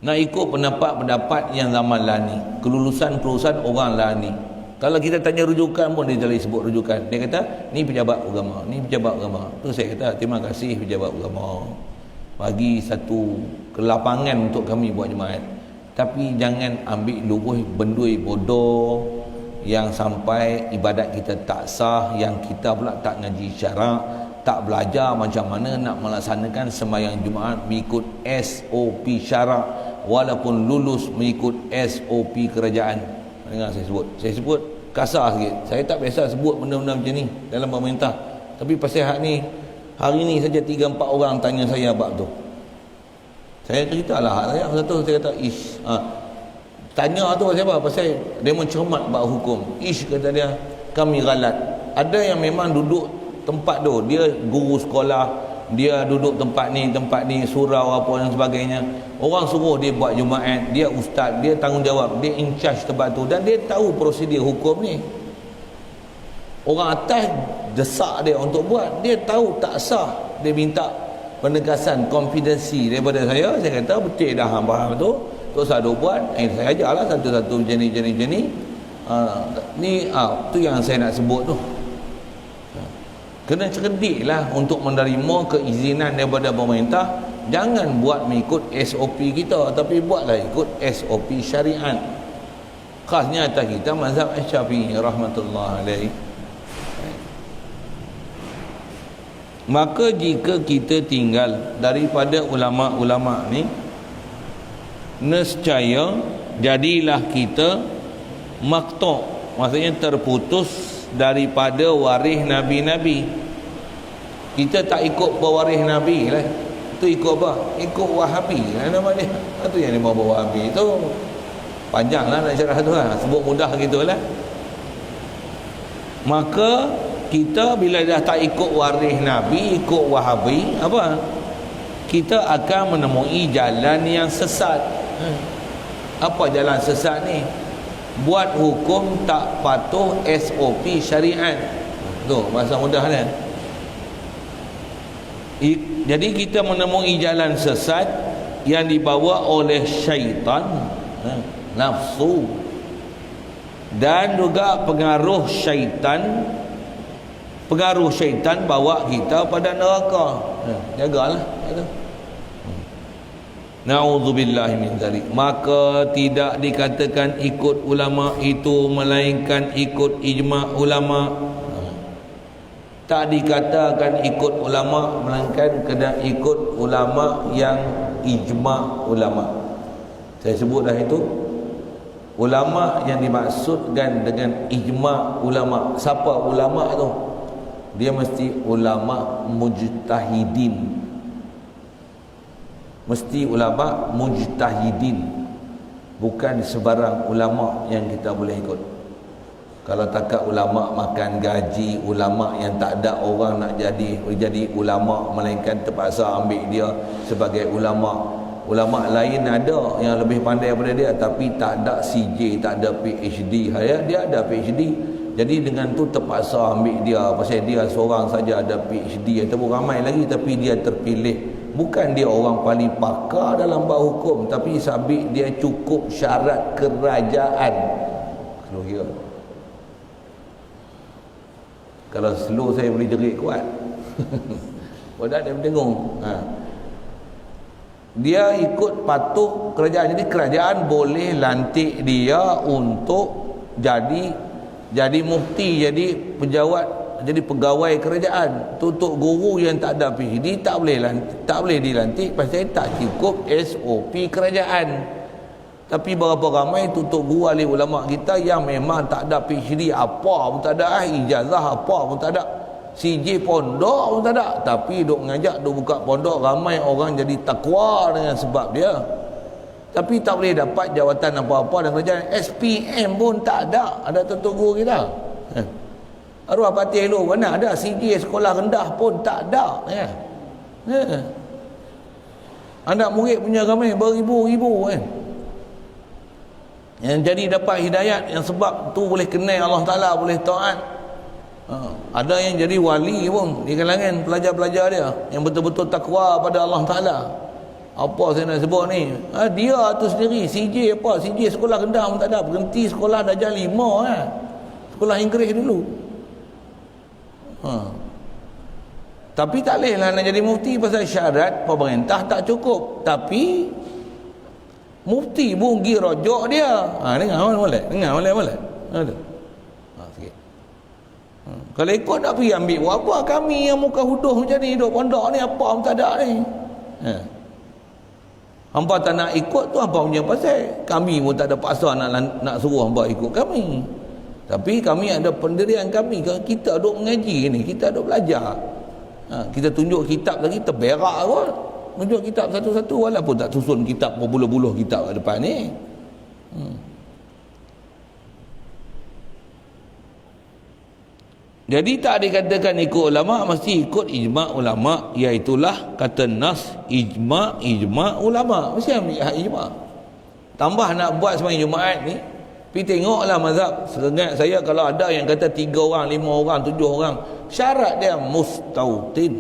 nak ikut pendapat-pendapat yang zaman lah ni, kelulusan orang lah ni, kalau kita tanya rujukan pun dia tak sebut rujukan. Dia kata ni pejabat agama, ni pejabat agama. Tu saya kata terima kasih pejabat agama, bagi satu kelapangan untuk kami buat jemaat. Tapi jangan ambil luruh bendui bodoh yang sampai ibadat kita tak sah, yang kita pula tak ngaji syarak, tak belajar macam mana nak melaksanakan sembahyang Jumaat mengikut SOP syarak, walaupun lulus mengikut SOP kerajaan. Dengar saya sebut kasar sikit. Saya tak biasa sebut benda-benda macam ni dalam pemerintah. Tapi pasal hari ni saja 3-4 orang tanya saya bab tu. Saya ceritalah hak saya. Satu saya kata tanya tu pasal apa? Pasal dia mencermat bab hukum. Kata dia kami galat. Ada yang memang duduk tempat tu, dia guru sekolah, dia duduk tempat ni surau apa dan sebagainya. Orang suruh dia buat Jumaat, dia ustaz, dia tanggungjawab, dia in charge tempat tu, dan dia tahu prosedur hukum ni. Orang atas desak dia untuk buat, dia tahu tak sah, dia minta penegasan konfidensi daripada saya. Saya kata betul dah hang faham tu, tak usah duk buat. Saya ajarlah satu-satu jenis ni. Tu yang saya nak sebut tu. Kena cerdiklah untuk menerima keizinan daripada pemerintah. Jangan buat mengikut SOP kita, tapi buatlah ikut SOP syariat. Khasnya atas kita mazhab Syafi'i rahmatullah alaih. Maka jika kita tinggal daripada ulama-ulama ni, nescaya jadilah kita maqtu', maksudnya terputus daripada waris Nabi-Nabi. Kita tak ikut pewaris Nabi lah. Itu ikut apa? Ikut Wahabi lah nama dia. Itu yang dia mahu Wahabi tu. Panjang lah nak syarah tu lah. Sebut mudah gitulah. Maka kita bila dah tak ikut waris Nabi, ikut Wahabi, apa? Kita akan menemui jalan yang sesat. Apa jalan sesat ni? Buat hukum tak patuh SOP syariat. Tu bahasa mudah kan. Jadi kita menemui jalan sesat yang dibawa oleh syaitan, nafsu, dan juga pengaruh syaitan. Pengaruh syaitan bawa kita pada neraka. Jagalah itu. Na'udzubillahi min dzalik. Maka tidak dikatakan ikut ulama itu melainkan ikut ijma' ulama. Tak dikatakan ikut ulama melainkan kena ikut ulama yang ijma' ulama. Saya sebut dah itu. Ulama yang dimaksudkan dengan ijma' ulama. Siapa ulama tu? Dia mesti ulama mujtahidin. Mesti ulama mujtahidin, bukan sebarang ulama yang kita boleh ikut. Kalau takat ulama makan gaji, ulama yang tak ada orang nak jadi ulama, melainkan terpaksa ambil dia sebagai ulama. Ulama lain ada yang lebih pandai daripada dia, tapi tak ada CJ, tak ada PhD. Dia ada PhD, jadi dengan tu terpaksa ambil dia, pasal dia seorang saja ada PhD, ataupun ramai lagi tapi dia terpilih. Bukan dia orang paling pakar dalam bab hukum, tapi sabit dia cukup syarat kerajaan. Slow kira. Kalau slow saya boleh jerit kuat. Bodak dia berdengung. Dia ikut patuh kerajaan. Jadi kerajaan boleh lantik dia untuk jadi mufti, jadi pejabat, jadi pegawai kerajaan. Untuk guru yang tak ada PhD tak boleh dilantik pasal tak cukup SOP kerajaan. Tapi berapa ramai tutup guru ahli ulama kita yang memang tak ada PhD apa pun tak ada, ijazah apa pun tak ada, CJ pondok pun tak ada, tapi duk ngajak, duk buka pondok, ramai orang jadi takwa dengan sebab dia. Tapi tak boleh dapat jawatan apa-apa dan kerajaan. SPM pun tak ada tutup guru kita. Arwah Patih lu mana ada, CJ sekolah rendah pun tak ada. Anak murid punya ramai beribu-ribu yang jadi dapat hidayat, yang sebab tu boleh kenal Allah Ta'ala, boleh taat. Ada yang jadi wali pun di kalangan pelajar-pelajar dia yang betul-betul takwa pada Allah Ta'ala. Apa saya nak sebut ni, dia tu sendiri CJ apa, CJ sekolah rendah pun tak ada, berhenti sekolah darjah 5 sekolah Inggeris dulu. Tapi tak boleh lah nak jadi mufti pasal syarat pemerintah tak cukup. Tapi mufti pun pergi rojok dia. Dengar boleh. Sikit. Kalau ikut nak pergi ambil buat apa? Kami yang muka huduh macam ni, duduk pondok ni, apa pun tak ada ni. Hampa tak nak ikut tu hampa punya pasal. Kami pun tak ada paksa nak suruh hampa ikut kami. Tapi kami ada pendirian kami. Kita duduk mengaji ni, kita duduk belajar. Kita tunjuk kitab lagi, terberak kot. Tunjuk kitab satu-satu, walaupun tak susun kitab berbuluh-buluh kitab kat depan ni. Jadi tak dikatakan ikut ulama, mesti ikut ijma' ulama. Iaitulah kata nas ijma' ulama, mesti ambil ijma'. Tambah nak buat sembahyang Jumaat ni, pergi tengoklah mazhab. Seingat saya kalau ada yang kata 3 orang, 5 orang, 7 orang, syarat dia mustautin.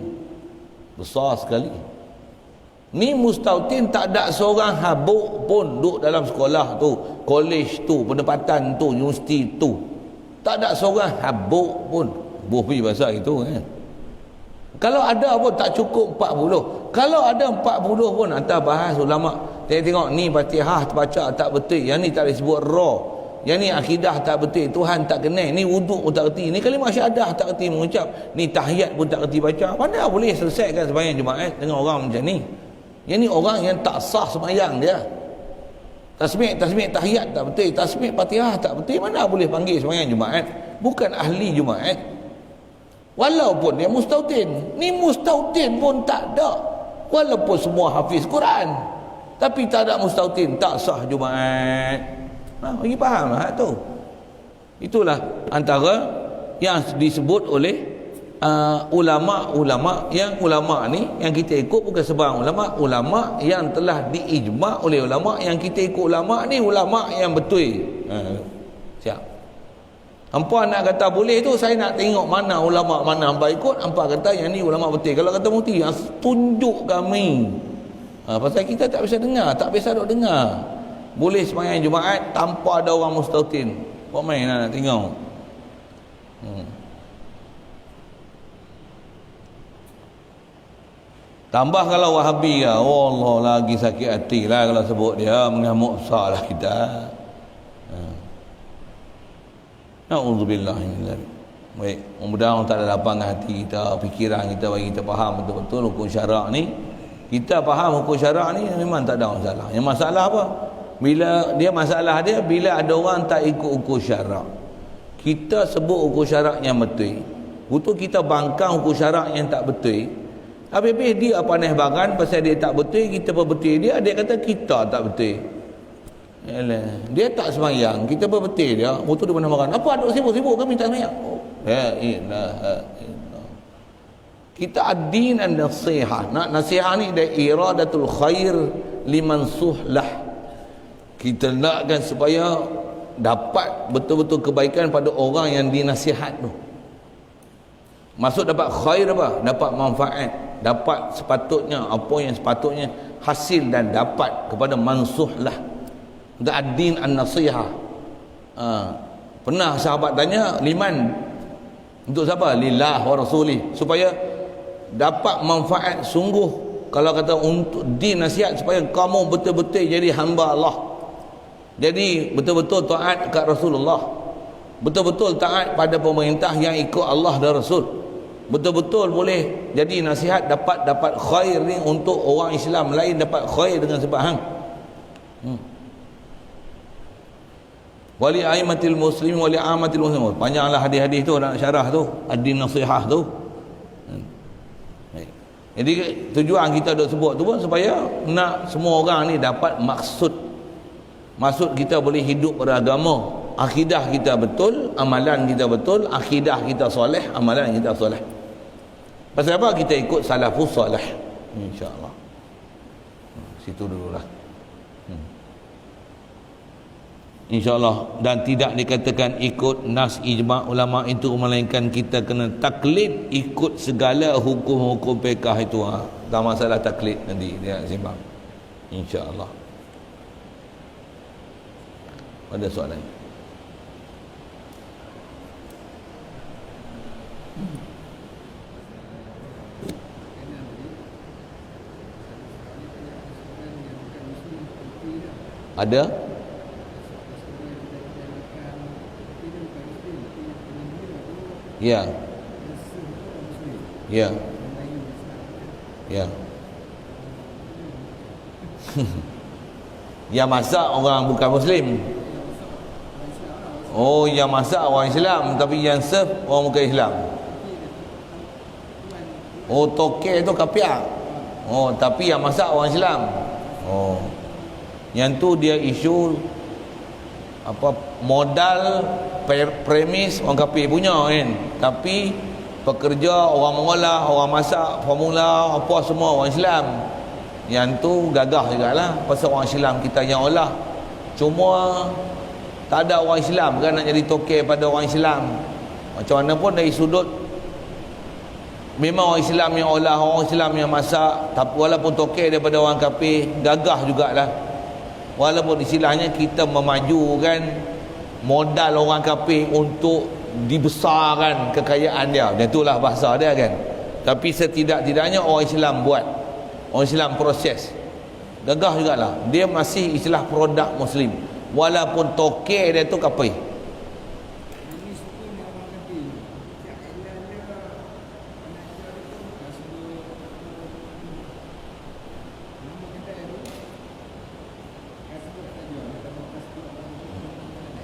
Besar sekali. Ni mustautin, tak ada seorang habuk pun duduk dalam sekolah tu, kolej tu, penempatan tu, universiti tu. Tak ada seorang habuk pun. Pergi bahasa itu Kalau ada pun tak cukup 40. Kalau ada 40 pun hantar bahas ulama. Tengok ni Fatihah terbaca tak betul, yang ni tak disebut roh, yang ni akidah tak betul, Tuhan tak kenal, ni wuduk pun tak kerti, ni kalimah syahadah tak kerti mengucap, ni tahiyat pun tak kerti baca. Mana boleh selesaikan sembahyang Jumaat dengan orang macam ni? Yang ni orang yang tak sah sembahyang dia. Tasbih tahiyat tak betul, tasbih Fatihah tak betul, mana boleh panggil sembahyang Jumaat? Bukan ahli Jumaat. Walaupun dia mustautin. Ni mustautin pun tak ada. Walaupun semua hafiz Quran, tapi tak ada mustautin, tak sah Jumaat. Bagi faham lah tu. Itulah antara yang disebut oleh ulama-ulama. Yang ulama ni yang kita ikut bukan sebarang ulama yang telah diijma' oleh ulama. Yang kita ikut ulama ni ulama yang betul. Siap. Hampa nak kata boleh tu, saya nak tengok mana ulama mana hampa ikut. Hampa kata yang ni ulama betul. Kalau kata mufti, tunjuk kami. Pasal kita tak bisa dengar, tak biasa duk dengar. Boleh sembahyang Jumaat tanpa ada orang mustautin. Kau main nak tengok. Tambah kalau Wahabi lah, oh Allah lagi sakit hati lah kalau sebut dia, mengamuk besar lah kita. Na'udzubillah min dzalik. Baik, mudah-mudahan Allah Ta'ala lapangkan hati kita, fikiran kita, bagi kita faham betul-betul hukum syarak ni. Kita faham hukum syarak ni memang tak ada masalah. Yang masalah apa? Masalah dia bila ada orang tak ikut hukum syarak. Kita sebut hukum syarak yang betul, untuk kita bangkang hukum syarak yang tak betul. Habis dia panah bagan pasal dia tak betul, kita pun betul dia. Dia kata kita tak betul. Dia tak sembahyang, kita pun betul dia. Betul dia panah bagan. Apa ada sibuk-sibuk kami tak sembahyang? La ilaha illallah. Kita ad-din an-nasihah. Nasihat ni dia iradatul khair liman suhlah. Kita nakkan supaya dapat betul-betul kebaikan pada orang yang dinasihat tu. Maksud dapat khair apa? Dapat manfaat, dapat sepatutnya apa yang sepatutnya hasil dan dapat kepada mansuhlah. Untuk ad-din an-nasihah. Pernah sahabat tanya, liman, untuk siapa? Lillah wa rasulih. Supaya dapat manfaat sungguh. Kalau kata untuk dinasihat supaya kamu betul-betul jadi hamba Allah, jadi betul-betul taat kat Rasulullah, betul-betul taat pada pemerintah yang ikut Allah dan Rasul, betul-betul boleh jadi nasihat, dapat khair ni untuk orang Islam lain, dapat khair dengan sebab hang. Wali aimatil muslimin wali amatil muslimin. Panjanglah hadis-hadis tu nak syarah tu, ad-din nasihah tu. Jadi tujuan kita duk sebut tu pun supaya nak semua orang ni dapat maksud kita boleh hidup beragama, akidah kita betul, amalan kita betul, akidah kita soleh, amalan kita soleh. Pasal apa? Kita ikut salafus soleh, insya-Allah. Situ dululah. InsyaAllah. Dan tidak dikatakan ikut nas ijma' ulama' itu, melainkan kita kena taklid ikut segala hukum-hukum fiqh itu. Tak masalah taklid nanti dia sembang, insyaAllah. Ada soalan? Ada? Ya. Ya. Ya. Yang masak orang bukan Muslim. Oh, yang masak orang Islam, tapi yang serve orang bukan Islam. Oh, toke tu kapiak. Oh, tapi yang masak orang Islam. Oh, yang tu dia isu apa, modal premis orang kafir punya kan, tapi pekerja, orang mengolah, orang masak, formula apa semua orang Islam. Yang tu gagah jugalah, pasal orang Islam kita yang olah. Cuma tak ada orang Islam kan nak jadi toke pada orang Islam. Macam mana pun dari sudut memang orang Islam yang olah, orang Islam yang masak, tapi walaupun toke daripada orang kafir, gagah jugalah. Walaupun istilahnya kita memajukan modal orang kafir untuk dibesarkan kekayaan dia, dan itulah bahasa dia kan. Tapi setidak-tidaknya orang Islam buat, orang Islam proses, gagah jugalah. Dia masih istilah produk Muslim, walaupun toke dia tu kafir.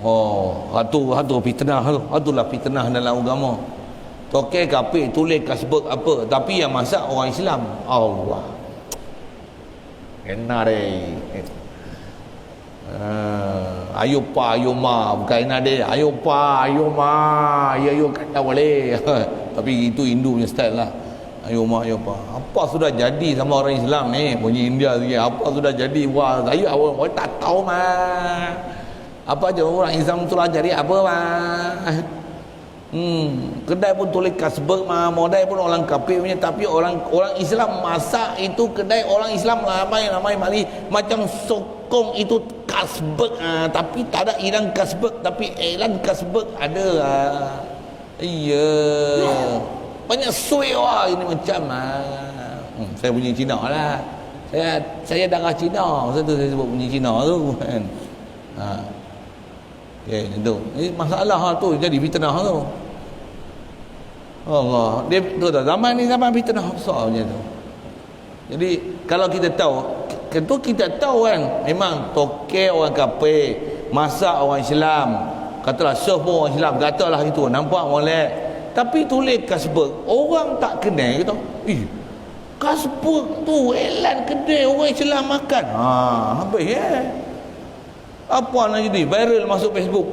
Oh, hatu fitnah tu. Hatulah fitnah dalam agama. Toke kafir tulis kasbek apa, tapi yang masak orang Islam. Allah. Enak deh. Ayo pa ayo ma, bukan enak deh. Ayo pa ayo ma, ayo kata boleh. Tapi itu Hindu punya style lah. Ayo ma ayo pa. Apa sudah jadi sama orang Islam ni? Bunyi India sikit. Apa sudah jadi? Wah, saya awak tak tahu mah. Apa aja orang Islam tu lah jadi apa mah. Kedai pun tulis kasbek mah, modal pun orang kafir punya, tapi orang Islam masak itu kedai orang Islam ramai mali macam sokong itu kasbek, tapi tak ada iklan kasbek, tapi iklan kasbek ada. Iya. Banyak suai wah ini macam saya punya Cina lah. Saya darah Cina, masa tu saya sebut punya Cina tu kan. Okay, itu. Masalah tu jadi fitnah tu. Allah, dia tu dah zaman ni zaman fitnah besar macam tu. Jadi kalau kita tahu, kita tahu kan, memang toke orang kafir, masak orang Islam, katalah serve orang Islam, katalah itu, nampak molek. Tapi tulis kasbek, orang tak kenal kita. Kasbek tu elan kedai orang Islam makan. Habis ya. Apa nak jadi viral masuk Facebook,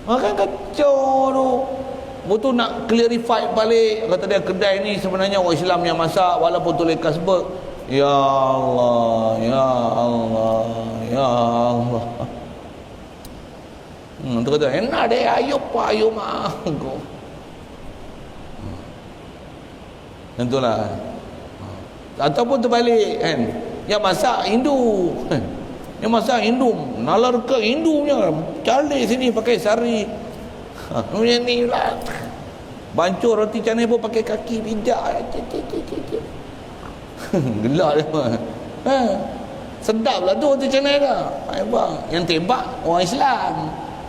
makan kacau tu. Betul nak clarify balik, kata dia kedai ni sebenarnya orang Islam yang masak walaupun tulis kasbek. Ya Allah, ya Allah, ya Allah. Tu kata enak deh, ayo pa ayo mah. Tentulah. Ataupun terbalik kan, yang masak Hindu. Yang masak Hindu, nalar ke Hindu punya, calik sini pakai sari. Macam ni lah. Bancur roti canai pun pakai kaki pijak. Gelak dia. Ha. Sedap lah tu roti canai dah. Yang tembak orang Islam.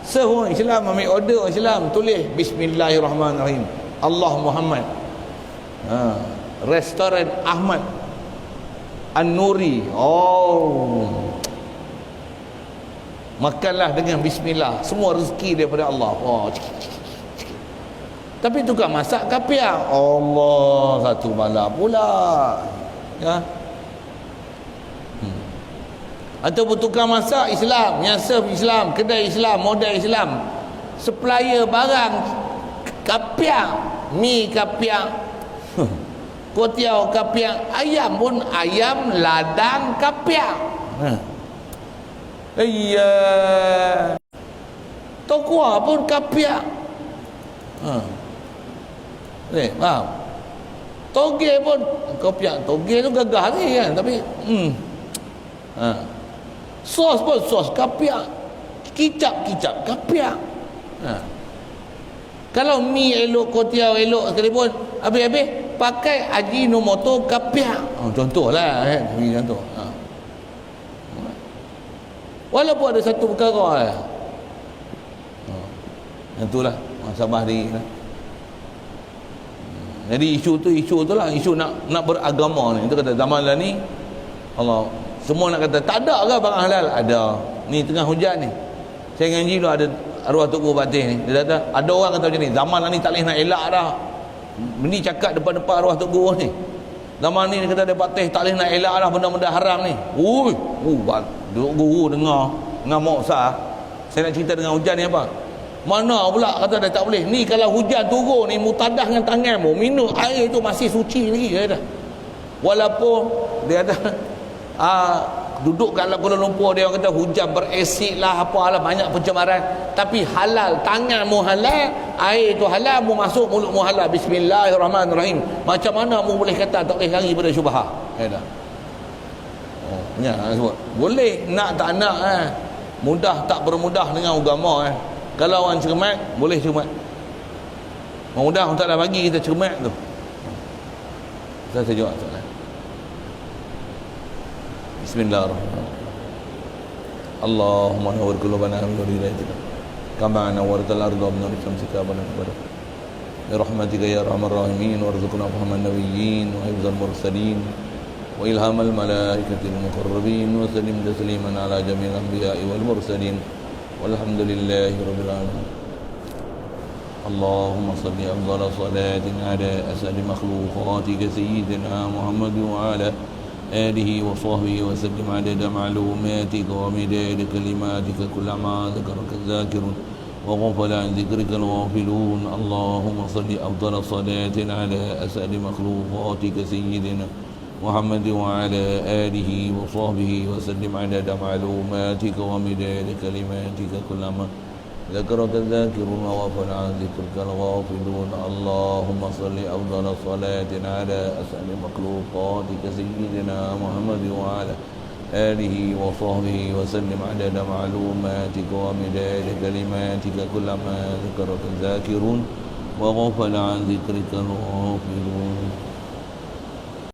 Orang Islam ambil order orang Islam, tulis Bismillahirrahmanirrahim. Allah Muhammad. Ha. Restoran Ahmad An-Nuri. Oh. Makanlah dengan bismillah. Semua rezeki daripada Allah. Oh. Tapi tukang masak kapiak. Allah, satu malam pula. Ya. Ataupun tukang masak Islam, yang serve Islam, kedai Islam, model Islam, supplier barang kapiak, mi kapiak, kuotiao kapiak, ayam pun ayam ladang kapiak. Iya. Tokwa pun kapiak. Faham? Toge pun kapiak. Toge tu gagah ni kan, tapi sos pun sos kapiak, kicap kapiak. Kalau mi elok, kuotiao elok sekalipun, habis-habis pakai Ajinomoto kapiak. Contohlah contoh. Walaupun ada satu perkara yang itulah Sabah hari lah. Jadi isu tu lah, isu nak beragama ni. Itu kata zaman lah ni Allah semua nak kata tak ada ke barang halal? Ada. Ni tengah hujan ni, saya ngaji dulu, ada arwah Tok Guru Patih ni, dia kata ada orang kata macam ni, zaman lah ni tak boleh nak elak dah. Ni cakap depan-depan arwah Tok Guru ni, zaman ni dia kata dia Patih tak boleh nak elak dah benda-benda haram ni. Ui, Tok Guru dengar ngamuk sah. Saya nak cerita dengan hujan ni apa? Mana pula kata dia tak boleh. Ni kalau hujan turun ni, mutadah dengan tanganmu, minum air tu masih suci lagi, dia kata. Walaupun dia kata duduk kat Kuala Lumpur, dia orang kata hujan beresid lah, apalah, banyak pencemaran, tapi halal, tanganmu halal, air tu halal, mu masuk mulutmu halal. Bismillahirrahmanirrahim. Macam mana mu boleh kata tak boleh lari pada syubhah? Kata sebut boleh, nak tak nak mudah tak bermudah dengan agama. Kalau orang cermat, boleh cermat. Mudah orang tak dah bagi kita cermat tu. Saya jawab soalan. Bismillahirrahmanirrahim. Allahumma nawwir qulubana bi nuri hidayatika kama nawwartal arda bi nuri shamsika wa nur bi rahmatika ya arhamar rahimin warzuqna fahman nabiyyin wa hifdzal mursalin wa ilhamal malaikatil muqarrabin wa sallim tasliman ala jami'il anbiya'i wal mursalin walhamdulillahi rabbil alamin. Allahumma salli afdhala salatin ala as'ali makhluqatika sayyidina Muhammad wa ala آله وصحبه وسلم عدد معلوماتك ومداد كلماتك كلما ذكرك الذاكرون وغفل عن ذكرك الغافلون. اللهم صل أفضل صلاة على أسأل مخلوقاتك سيدنا محمد وعلى آله وصحبه وسلم عدد معلوماتك ومداد كلماتك كلما ذكرك الذاكرون وغفل عن ذكرك الغافلون. اللهم صل أفضل صلاة على أسأل مخلوقاتك سيدنا محمد وعلى آله وصحبه وسلم عدد معلوماتك ومداد كلماتك كلما ذكرك الذاكرون وغفل عن ذكرك الغافلون.